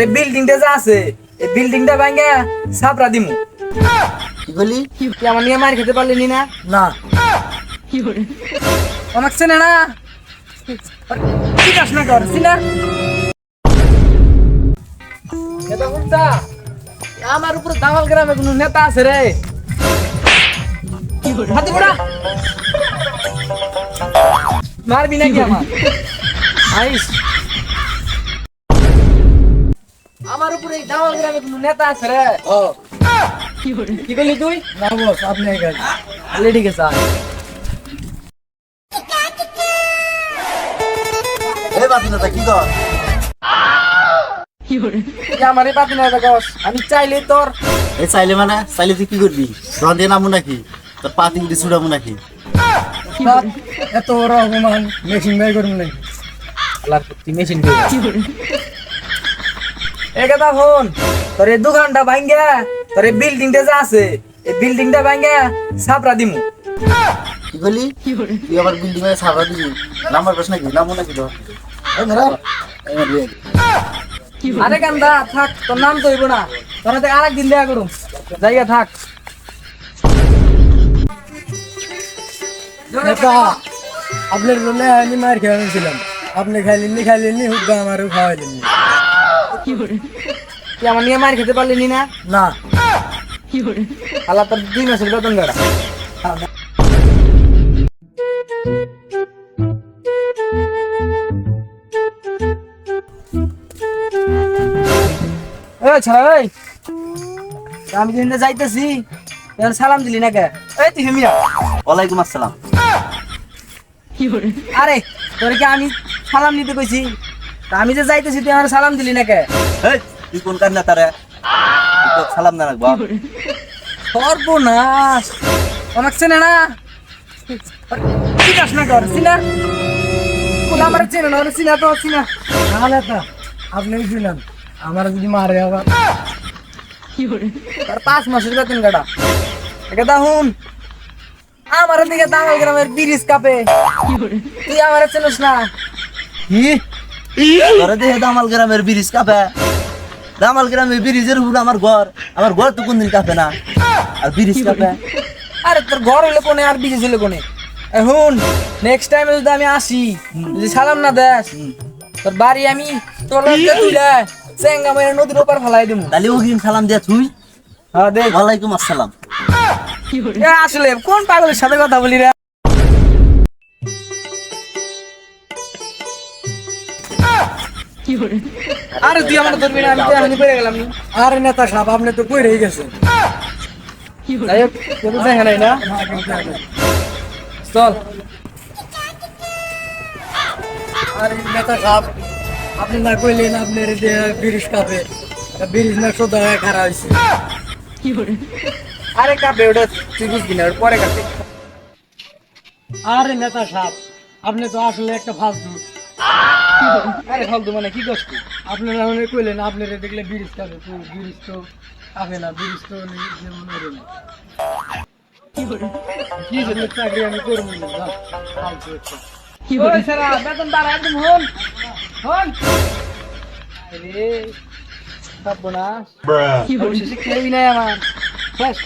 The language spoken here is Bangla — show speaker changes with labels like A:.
A: এই বিল্ডিংটা যা আছে এই বিল্ডিংটা ভাঙা সাপরা দিমু।
B: কি বলি?
A: তুই আমার নিয়ে মার খেতে পারলি না?
B: না
A: আমাকে চেনে না, ঠিক আছে না কর চিনা এটা বুঝতা আমার উপর দামাল গ্রামে কোনো নেতা আছে রে? হাতি বড়া মারবি নাকি আমার? আইস আমার উপরে দামাল গ্রামে কোনো নেতা আছে রে?
B: ও
A: কি করলি তুই?
B: না বস, আপনি এখানে
A: তাহলে ঠিক আছে আয়।
B: এই বাতিনাটা কি কর?
A: তুই আমারই পাতি না দেখস, আমি চাইলে তোর
B: এই চাইলে মানে চাইলে তুই কি করবি? রন্ধে নামু নাকি তোর পাতি উঠে ছুড়াবো নাকি?
A: এত বড় অপমান মেশিন বাই করবো নাকি? তুই মেশিন এ কথা ফোন তোর এই দোকানটা ভাঙ্গা তোর এই বিল্ডিংটা যা আছে এই বিল্ডিংটা ভাঙ্গা সাপরা দিমু।
B: কি বলি? তুই আবার বিল্ডিং এ সারা দিবি? নাম্বার প্রশ্ন নাকি নামু নাকি তো? এই মেরা এই মেরে
A: আরে কান্দা থাক, তোর নাম তো হইব না, তোর হাতে আরেকদিন দেখা করুম, জায়গা থাক।
C: নেতা, আপনার বলে আমি মার খেয়েছিলাম, আপনি খাইলেননি হুদ্দা আমারও খাওয়াইলেননি।
A: তুই আমার নিয়ে মার খেতে পারলি না?
C: না
A: আল্লাহ তোর 2 মাসের বেতন দেড়া। আমি যেখানে যাইতেছি সালাম দিলি না কে? এই তুই হেমিয়া
B: ওয়ালাইকুম আসসালাম।
A: আরে তোর কি আমি সালাম নিতে কইছি? তা আমি যে যাইতেছি তুই আমার সালাম দিলি না কে?
B: এই তুই কোন কার নেতা রে? তুই তো সালাম না রাখবা।
A: সর্বনাশ, আমাকে চেনে না, ঠিক আছে না কর চিনা কোন আমার চেনে না, ওরে চিনা তো চিনা।
C: না নেতা, আপনি ছিলেন আমার যদি মারে আবার।
A: তার 5 মাসের বেতন কাটা এটা হুন আমার দিকে দামাল গ্রামের ব্রিজ কাপে, তুই আমার চেনস না?
B: কি তোরা দেহে দামাল গ্রামের ব্রিজ কাঁপে? দামাল গ্রামের ব্রিজের উপর আমার ঘর তো কোনদিন কাঁপে না, আর ব্রিজ কাঁপে?
A: আরে তোর ঘর হইলে কোনে আর ব্রিজ হইলে কোনে? এখন নেক্সট টাইমে যদি আমি আসি যদি সালাম না দেস তোর বাড়ি আমি তোর তুইলে চেঙ্গা মেরে নদীর ওপার ফেলাই দেবো।
B: তাহলে ওগিন সালাম দিয়া তুই
A: হ্যাঁ দেখ
B: ওয়ালাইকুম আসসালাম।
A: আসলে কোন পাগলের সাথে কথা বলি রে? আরে তুই আমার ধরবি না, আমি তো এখনই পড়ে গেলাম।
C: আরে নেতা সাহেব, আপনি তো পড়েই গেছেন।
A: যাই হোক কেউ দেখা নাই না, চল।
C: আরে নেতা সাহেব, আপনি না কইলেন আপনার ব্রিজ কাপে, ব্রিজ না সোদা হয়ে খারাপ হয়েছে।
A: আরে কাপে ওটা তুই বুঝবি না, ওটা পরে কাপে।
C: আরে নেতা সাহেব, আপনি তো আসলে একটা ফালতু।
A: আরে ফালতু মানে কি করছিস?
C: আপনারা মনে কইলেন আপনারা দেখলে ব্রিজ কাপে, তো ব্রিজ তো কাপে না, ব্রিজ তো যেমন ওরে না। কি জন্য চাকরি আমি করবো না, যাও, ফালতু একটা।
A: ওই সারা বেতন বাড়া একদম হন হন। আরে সর্বনাশ, অবশেষে কেউই নাই আমার শেষ।